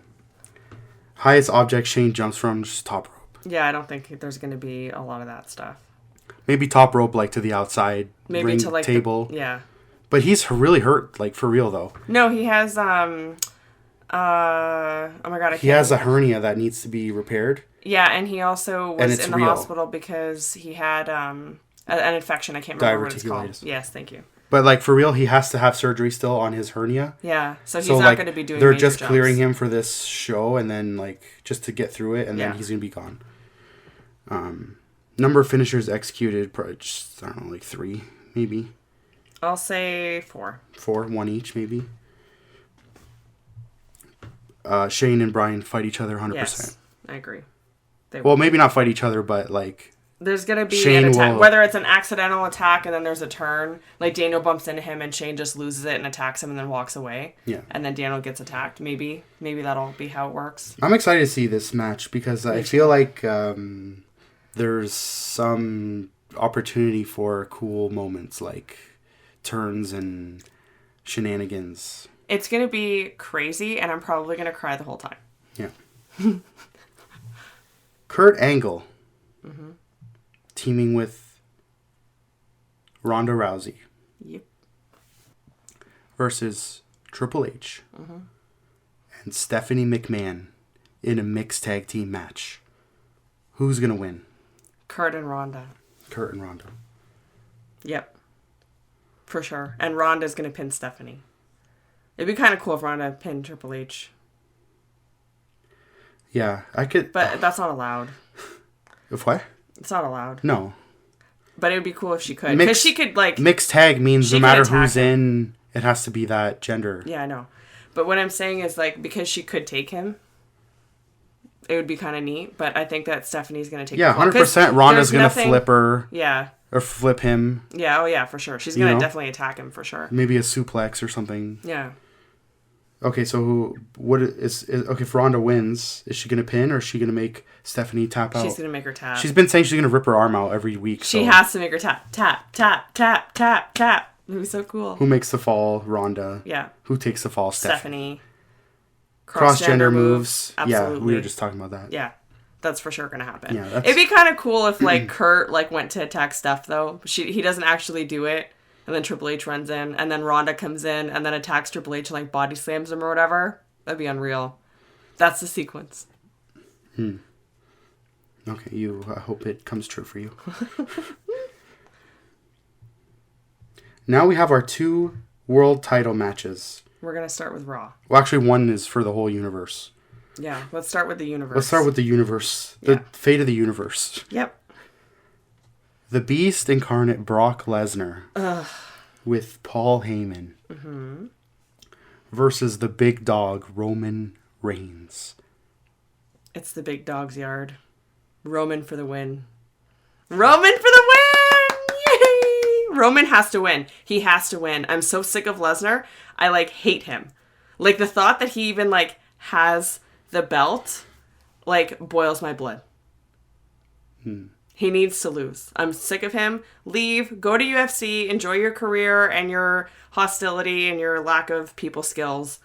Highest object Shane jumps from, just top rope. Yeah, I don't think there's going to be a lot of that stuff. Maybe top rope, like to the outside maybe ring to like table. Yeah. But he's really hurt, like for real though. No, he has oh my god, he has a hernia that needs to be repaired. Yeah, and he also was in the real. hospital because he had an infection. I can't remember what it's called. Yes, thank you. But like for real, he has to have surgery still on his hernia. Yeah, so he's not going to be doing. They're major just jumps. clearing him for this show, and then like just to get through it, and then he's going to be gone. Number of finishers executed, just, I don't know, like 3 maybe. I'll say 4. 4, 1 each maybe. Shane and Bryan fight each other 100%. Yes, I agree. Well, maybe not fight each other, but like... There's going to be Shane an attack, will... whether it's an accidental attack and then there's a turn. Like, Daniel bumps into him and Shane just loses it and attacks him and then walks away. Yeah. And then Daniel gets attacked. Maybe that'll be how it works. I'm excited to see this match because I feel like there's some opportunity for cool moments, like turns and shenanigans. It's going to be crazy, and I'm probably going to cry the whole time. Yeah. Kurt Angle. Mm-hmm. Teaming with Ronda Rousey. Yep. Versus Triple H. Mm-hmm. And Stephanie McMahon in a mixed tag team match. Who's going to win? Kurt and Ronda. Kurt and Ronda. Yep. For sure. And Ronda's going to pin Stephanie. It'd be kind of cool if Ronda pinned Triple H. Yeah, I could... But that's not allowed. If what? It's not allowed. No. But it would be cool if she could. Because she could, like... Mixed tag means no matter who's in, it has to be that gender. Yeah, I know. But what I'm saying is, like, because she could take him, it would be kind of neat. But I think that Stephanie's going to take him. Yeah, 100% Ronda's going to flip her. Yeah. Or flip him. Yeah, oh yeah, for sure. She's going to definitely attack him, for sure. Maybe a suplex or something. Yeah. Okay, so okay, if Ronda wins, is she going to pin or is she going to make Stephanie tap out? She's going to make her tap. She's been saying she's going to rip her arm out every week. She has to make her tap, tap, tap, tap, tap, tap. It would be so cool. Who makes the fall? Ronda. Yeah. Who takes the fall? Stephanie. Cross-gender moves. Absolutely. Yeah, we were just talking about that. Yeah. That's for sure going to happen. Yeah, it'd be kind of cool if, like, Kurt, like, went to attack Steph, though. He doesn't actually do it. And then Triple H runs in. And then Ronda comes in and then attacks Triple H and, like, body slams him or whatever. That'd be unreal. That's the sequence. Okay, I hope it comes true for you. Now we have our 2 world title matches. We're going to start with Raw. Well, actually, one is for the whole universe. Yeah, let's start with the universe. Let's start with the universe. The fate of the universe. Yep. The Beast incarnate Brock Lesnar with Paul Heyman versus the big dog Roman Reigns. It's the big dog's yard. Roman for the win. Roman for the win! Yay! Roman has to win. He has to win. I'm so sick of Lesnar. I, like, hate him. Like, the thought that he even, like, has the belt, like, boils my blood. He needs to lose. I'm sick of him. Leave. Go to UFC. Enjoy your career and your hostility and your lack of people skills.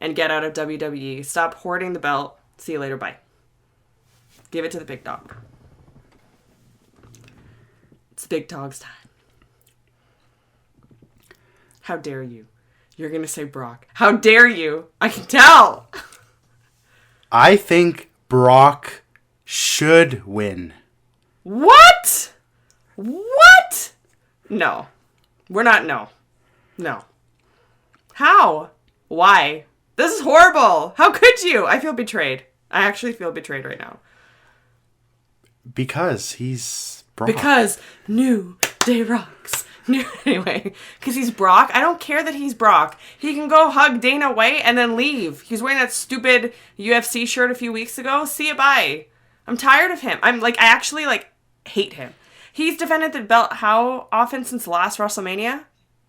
And get out of WWE. Stop hoarding the belt. See you later. Bye. Give it to the big dog. It's Big Dog's time. How dare you? You're going to say Brock. How dare you? I can tell. I think Brock should win. What? What? No. We're not. No. No. How? Why? This is horrible. How could you? I feel betrayed. I actually feel betrayed right now. Because he's Brock. Because New Day rocks. Anyway, because he's Brock. I don't care that he's Brock. He can go hug Dana White and then leave. He's wearing that stupid UFC shirt a few weeks ago. See you, bye. I'm tired of him. I actually hate him. He's defended the belt how often since last WrestleMania?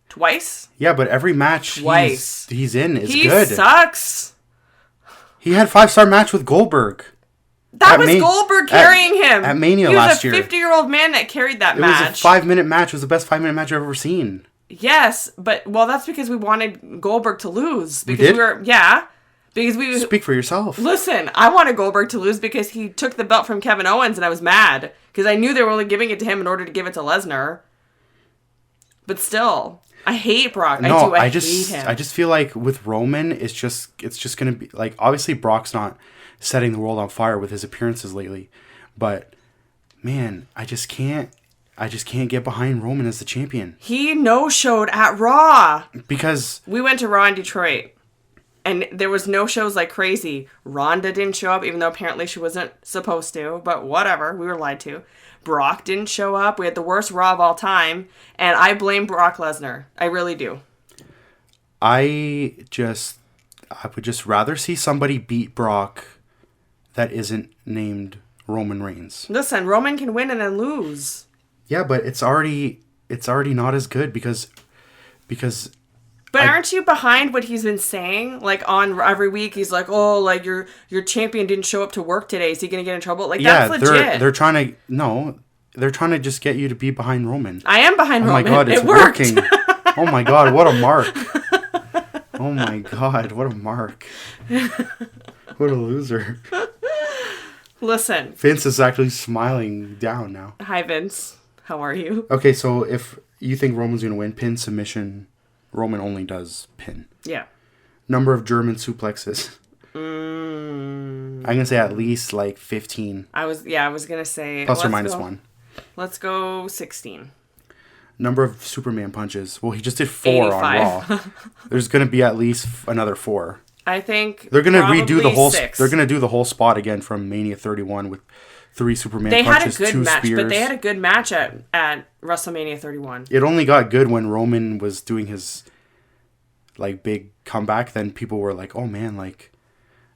Twice? Yeah, but every match he's in is good. He sucks. He had a 5-star match with Goldberg. That was Goldberg carrying him. At Mania last year. He was a 50-year-old man that carried that match. It was a 5-minute match. It was the best 5-minute match I've ever seen. Yes, but, that's because we wanted Goldberg to lose. Because we did? Because we... Speak for yourself. Listen, I wanted Goldberg to lose because he took the belt from Kevin Owens and I was mad. Because I knew they were only giving it to him in order to give it to Lesnar. But still, I hate Brock. I hate him. I just feel like with Roman, it's just going to be... obviously Brock's not setting the world on fire with his appearances lately. But, man, I just can't get behind Roman as the champion. He no-showed at Raw. Because... We went to Raw in Detroit. And there was no-shows like crazy. Ronda didn't show up, even though apparently she wasn't supposed to. But whatever. We were lied to. Brock didn't show up. We had the worst Raw of all time. And I blame Brock Lesnar. I really do. I would just rather see somebody beat Brock that isn't named Roman Reigns. Listen, Roman can win and then lose. Yeah, but it's already not as good because But aren't you behind what he's been saying? On every week, he's like, "Oh, your champion didn't show up to work today. Is he gonna get in trouble?" That's legit. They're trying to just get you to be behind Roman. I am behind Roman. Oh my god, it's working. Oh my god, what a mark. Oh my god, what a mark. What a loser. Listen. Vince is actually smiling down now. Hi, Vince. How are you? Okay, so if you think Roman's going to win, pin, submission, Roman only does pin. Yeah. Number of German suplexes. I'm going to say at least 15. I was going to say... Plus or minus 1. Let's go 16. Number of Superman punches. Well, he just did 4 on Raw. There's going to be at least another 4. I think they're going to redo the whole. 6. They're going to do the whole spot again from Mania 31 with 3 Superman punches, 2 spears. They had a good match, but they had a good match at WrestleMania 31. It only got good when Roman was doing his big comeback. Then people were like, "Oh man!" Like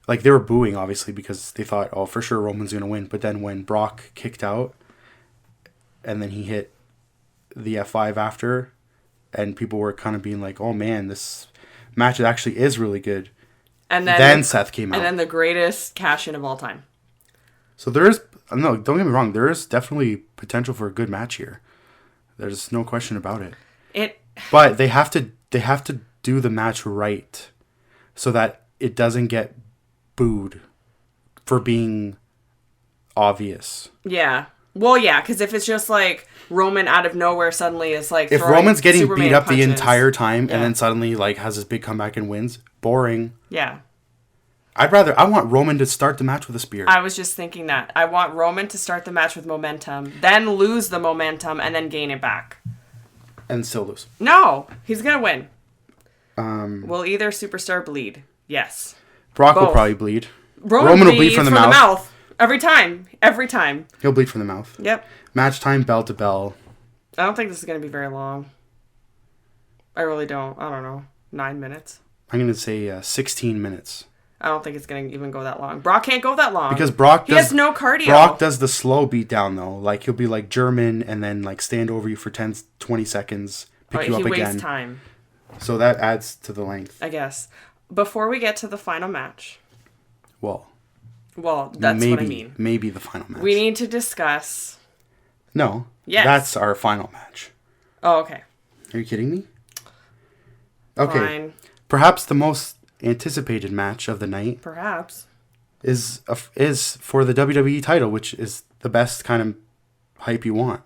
they were booing obviously because they thought, "Oh, for sure Roman's going to win." But then when Brock kicked out, and then he hit the F5 after, and people were kind of being like, "Oh man, this match actually is really good." And then Seth came out. And then the greatest cash-in of all time. So don't get me wrong. There is definitely potential for a good match here. There's no question about it. But they have to do the match right so that it doesn't get booed for being obvious. Yeah. Well, yeah, because if it's just Roman out of nowhere suddenly is if Roman's getting Superman beat up punches, the entire time and then suddenly has this big comeback and wins, boring. Yeah. I want Roman to start the match with a spear. I was just thinking that. I want Roman to start the match with momentum, then lose the momentum, and then gain it back. And still lose. No, he's going to win. Will either superstar bleed? Yes. Brock will probably bleed. Roman will bleed from the mouth. Every time. He'll bleed from the mouth. Yep. Match time, bell to bell. I don't think this is going to be very long. I really don't. I don't know. 9 minutes. I'm going to say 16 minutes. I don't think it's going to even go that long. Brock can't go that long. Because Brock has no cardio. Brock does the slow beat down, though. He'll be German and then stand over you for 10, 20 seconds, pick you up again. He wastes time. So that adds to the length. I guess. Before we get to the final match. Well, that's what I mean. Maybe the final match. We need to discuss. No. Yes. That's our final match. Oh, okay. Are you kidding me? Okay. Fine. Perhaps the most anticipated match of the night. Perhaps. Is for the WWE title, which is the best kind of hype you want.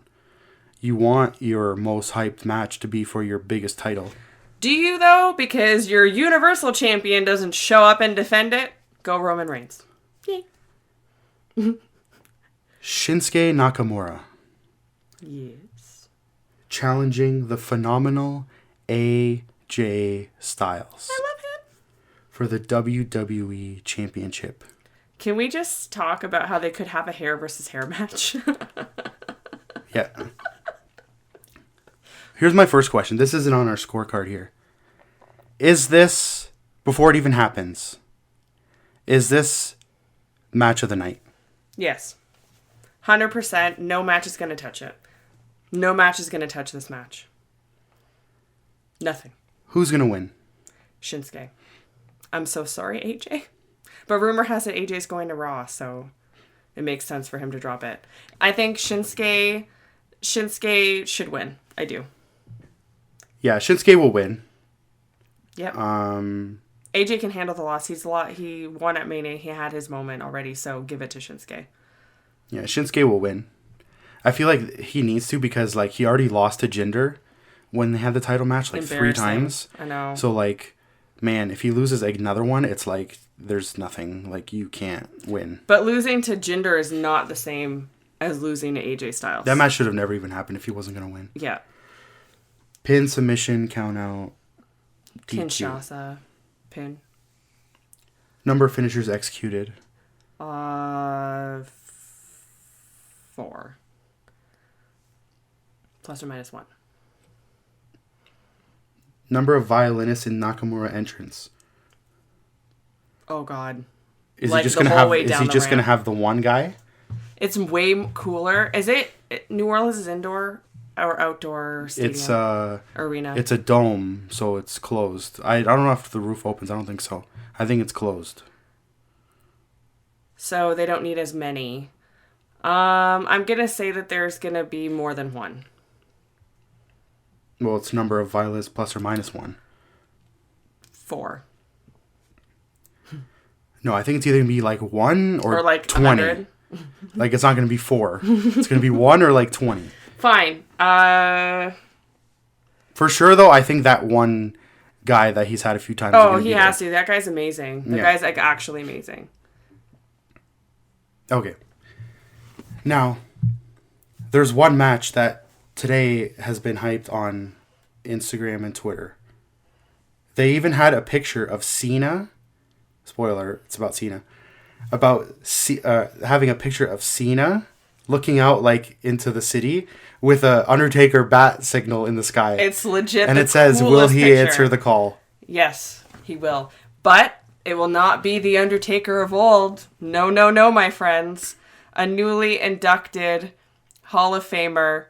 you want your most hyped match to be for your biggest title. Do you, though? Because your Universal Champion doesn't show up and defend it? Go Roman Reigns. Yay. Shinsuke Nakamura. Yes. Challenging the phenomenal AJ Styles. I love him. For the WWE Championship. Can we just talk about how they could have a hair versus hair match? Yeah. Here's my first question. This isn't on our scorecard here. Is this, before it even happens, is this match of the night? Yes. 100%. No match is going to touch it. No match is going to touch this match. Nothing. Who's going to win? Shinsuke. I'm so sorry, AJ. But rumor has it AJ's going to Raw, so it makes sense for him to drop it. I think Shinsuke should win. I do. Yeah, Shinsuke will win. Yep. AJ can handle the loss. He won at Mania. He had his moment already, so give it to Shinsuke. Yeah, Shinsuke will win. I feel like he needs to because like he already lost to Jinder when they had the title match like 3 times. I know. So like, man, if he loses another one, it's like there's nothing. Like you can't win. But losing to Jinder is not the same as losing to AJ Styles. That match should have never even happened if he wasn't gonna win. Yeah. Pin, submission, count out, DQ. Kinshasa. Pin. Number of finishers executed. 4. Plus or minus 1. Number of violinists in Nakamura entrance. Oh God. Is Like he just the gonna whole have? way Is down he the just gonna ramp. have the one guy? It's way cooler. Is it New Orleans is indoor or outdoor stadium? It's arena. It's a dome, so it's closed. I don't know if the roof opens. I don't think so. I think it's closed. So they don't need as many. I'm gonna say that there's gonna be more than one. Well, it's number of violinists plus or minus 1. 4. No, I think it's either gonna be like 1 or like 20. 100. Like it's not gonna be 4. It's gonna be 1 or like 20. Fine. For sure, though, I think that one guy that he's had a few times. Oh, he has to. That guy's amazing. The Yeah. guy's like actually amazing. Okay. Now, there's one match that today has been hyped on Instagram and Twitter. They even had a picture of Cena. Spoiler, it's about Cena. Having a picture of Cena looking out like into the city with a Undertaker bat signal in the sky. It's legit. And the it says, "Will coolest he picture." answer the call?" Yes, he will. But it will not be the Undertaker of old. No, no, no, my friends. A newly inducted Hall of Famer,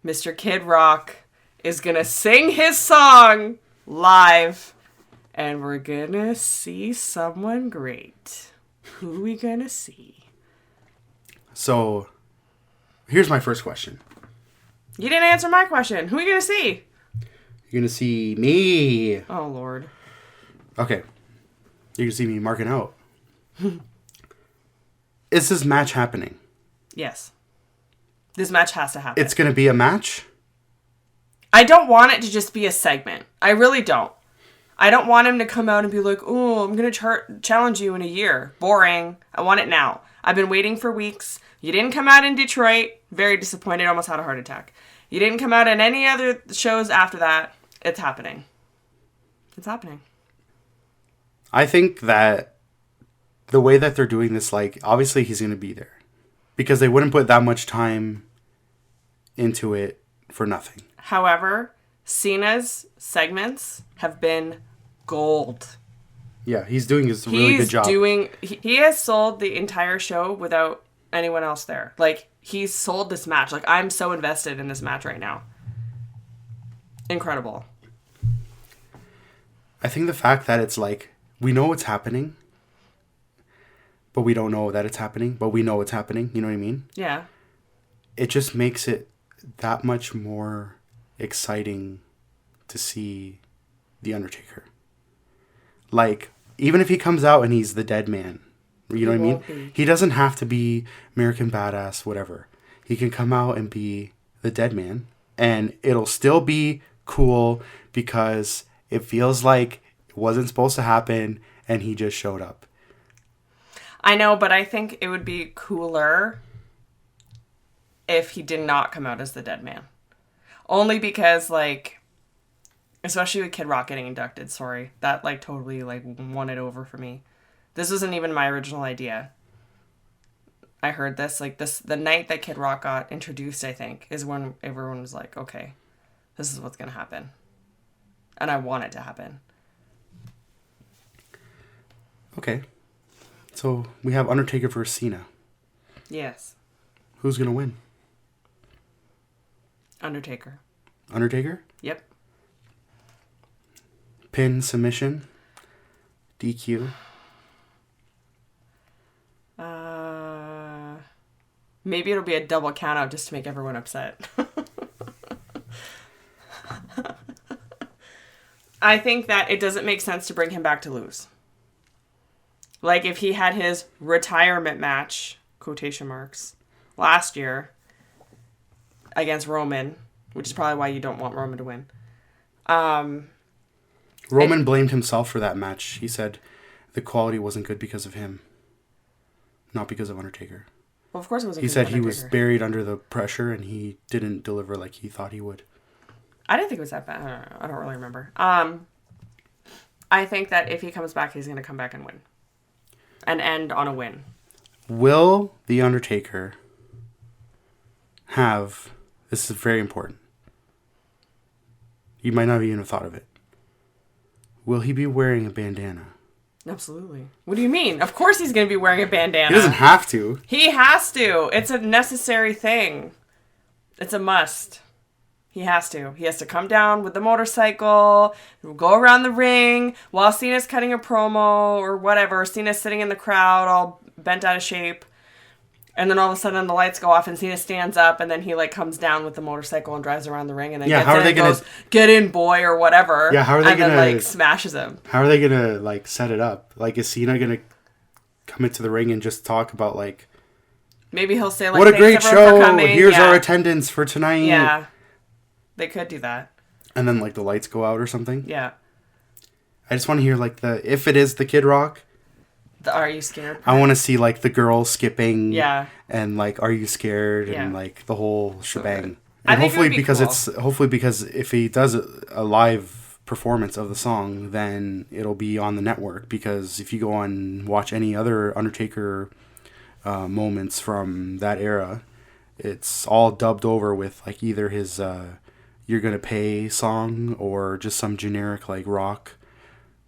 Mr. Kid Rock, is going to sing his song live. And we're going to see someone great. Who are we going to see? So, here's my first question. You didn't answer my question. Who are you going to see? You're going to see me. Oh, Lord. Okay. You're going to see me marking out. Is this match happening? Yes. This match has to happen. It's going to be a match? I don't want it to just be a segment. I really don't. I don't want him to come out and be like, "Oh, I'm going to challenge you in a year." Boring. I want it now. I've been waiting for weeks. You didn't come out in Detroit. Very disappointed. Almost had a heart attack. You didn't come out in any other shows after that. It's happening. It's happening. I think that the way that they're doing this, like, obviously he's going to be there. Because they wouldn't put that much time into it for nothing. However, Cena's segments have been gold. Yeah, he's doing a really good job. He has sold the entire show without anyone else there. Like, he's sold this match. Like, I'm so invested in this match right now. Incredible. I think the fact that it's like, we know what's happening, but we don't know that it's happening, but we know it's happening. You know what I mean? Yeah. It just makes it that much more exciting to see The Undertaker. Like, even if he comes out and he's the dead man, you know what I mean? Be. He doesn't have to be American Badass, whatever. He can come out and be the dead man, and it'll still be cool because it feels like it wasn't supposed to happen and he just showed up. I know, but I think it would be cooler if he did not come out as the dead man. Only because, like, especially with Kid Rock getting inducted, sorry, that, like, totally, like, won it over for me. This wasn't even my original idea. I heard this, like, the night that Kid Rock got introduced, I think, is when everyone was like, okay, this is what's going to happen. And I want it to happen. Okay. So, we have Undertaker versus Cena. Yes. Who's going to win? Undertaker. Undertaker? Yep. Pin, submission, DQ. Maybe it'll be a double count out just to make everyone upset. I think that it doesn't make sense to bring him back to lose. Like if he had his retirement match, quotation marks, last year against Roman, which is probably why you don't want Roman to win. Roman blamed himself for that match. He said the quality wasn't good because of him, not because of Undertaker. Well, of course it wasn't. He said he was buried under the pressure and he didn't deliver like he thought he would. I didn't think it was that bad. I don't really remember. I think that if he comes back, he's going to come back and win. And end on a win. Will The Undertaker have... This is very important. You might not have even thought of it. Will he be wearing a bandana? Absolutely. What do you mean? Of course he's going to be wearing a bandana. He doesn't have to. He has to. It's a necessary thing. It's a must. He has to. He has to come down with the motorcycle, go around the ring while Cena's cutting a promo or whatever. Cena's sitting in the crowd all bent out of shape. And then all of a sudden the lights go off and Cena stands up and then he like comes down with the motorcycle and drives around the ring and then gets in and goes, get in boy or whatever. Yeah, how are they and gonna... then like smashes him. How are they gonna like set it up? Like is Cena gonna come into the ring and just talk about like... Maybe he'll say like, what a great show! Here's our attendance for tonight. Yeah. They could do that. And then like the lights go out or something. Yeah. I just want to hear like if it is the Kid Rock... Are you scared? I want to see like the girl skipping, yeah, and like are you scared, and like the whole shebang. And hopefully because if he does a live performance of the song, then it'll be on the network. Because if you go on watch any other Undertaker moments from that era, it's all dubbed over with like either his "You're Gonna Pay" song or just some generic like rock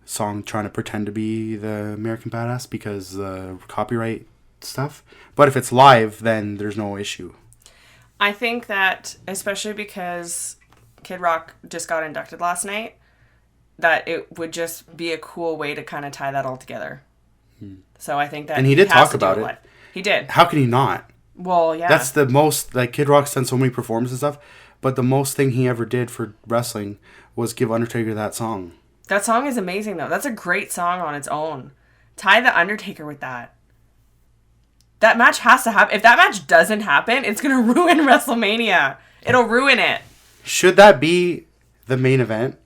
song trying to pretend to be the American Badass because the copyright stuff. But if it's live, then there's no issue. I think that, especially because Kid Rock just got inducted last night, that it would just be a cool way to kind of tie that all together. So I think that... And he did talk about it. He did. How can he not? Well, yeah. That's the most... Like, Kid Rock's done so many performances and stuff, but the most thing he ever did for wrestling was give Undertaker that song. That song is amazing, though. That's a great song on its own. Tie The Undertaker with that. That match has to happen. If that match doesn't happen, it's going to ruin WrestleMania. It'll ruin it. Should that be the main event?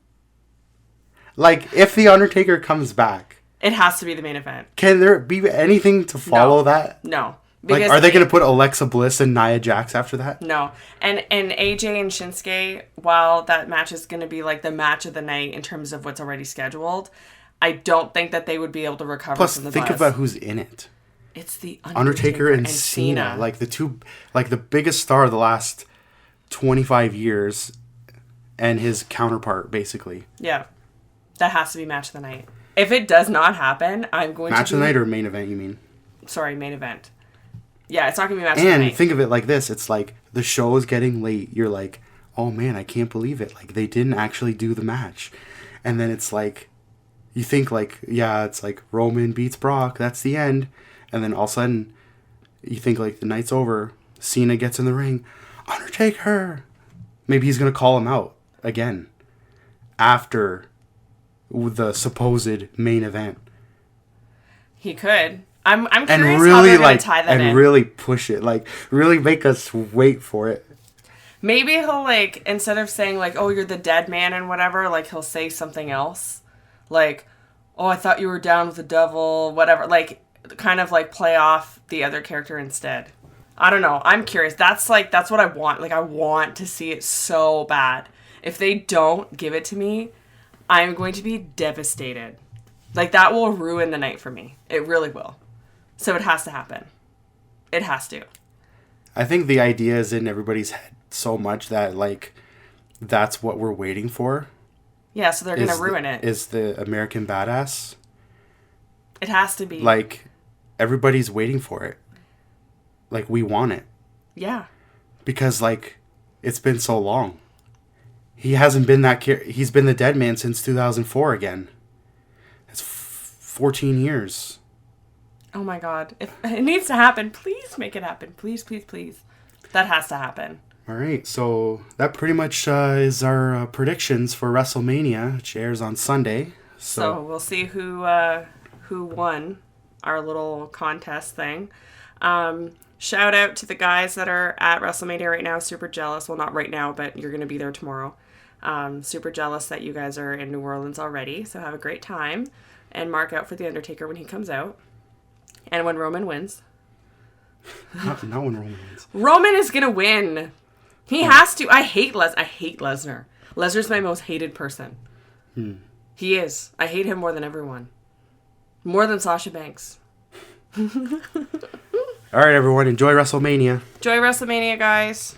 Like, if The Undertaker comes back... It has to be the main event. Can there be anything to follow that? No. Like, are they going to put Alexa Bliss and Nia Jax after that? No. And AJ and Shinsuke, while that match is going to be like the match of the night in terms of what's already scheduled, I don't think that they would be able to recover from the buzz. Plus, think about who's in it. It's the Undertaker and Cena. Like the two, like the biggest star of the last 25 years and his counterpart, basically. Yeah. That has to be match of the night. If it does not happen, I'm going match of the night or main event, you mean? Sorry, main event. Yeah, it's not going to be match of the night. And think of it like this. It's like the show is getting late. You're like, oh man, I can't believe it. Like they didn't actually do the match. And then it's like, you think like, yeah, it's like Roman beats Brock. That's the end. And then all of a sudden, you think like the night's over. Cena gets in the ring. Undertaker. Maybe he's going to call him out again after the supposed main event. He could. I'm curious and really how they're going to tie that in. And really push it. Like, really make us wait for it. Maybe he'll, like, instead of saying, like, oh, you're the dead man and whatever, like, he'll say something else. Like, oh, I thought you were down with the devil, whatever. Like, kind of, like, play off the other character instead. I don't know. I'm curious. That's what I want. Like, I want to see it so bad. If they don't give it to me, I'm going to be devastated. Like, that will ruin the night for me. It really will. So it has to happen. It has to. I think the idea is in everybody's head so much that, like, that's what we're waiting for. Yeah, so they're going to ruin it. Is the American Badass. It has to be. Like, everybody's waiting for it. Like, we want it. Yeah. Because, like, it's been so long. He hasn't been he's been the dead man since 2004 again. It's 14 years. Oh my God. If it needs to happen, please make it happen. Please, please, please. That has to happen. All right. So that pretty much is our predictions for WrestleMania, which airs on Sunday. So we'll see who won our little contest thing. Shout out to the guys that are at WrestleMania right now. Super jealous. Well, not right now, but you're going to be there tomorrow. Super jealous that you guys are in New Orleans already. So have a great time. And mark out for The Undertaker when he comes out. And when Roman wins. Not when Roman wins. Roman is going to win. He has to. I hate Lesnar. Lesnar's my most hated person. He is. I hate him more than everyone. More than Sasha Banks. All right, everyone. Enjoy WrestleMania. Enjoy WrestleMania, guys.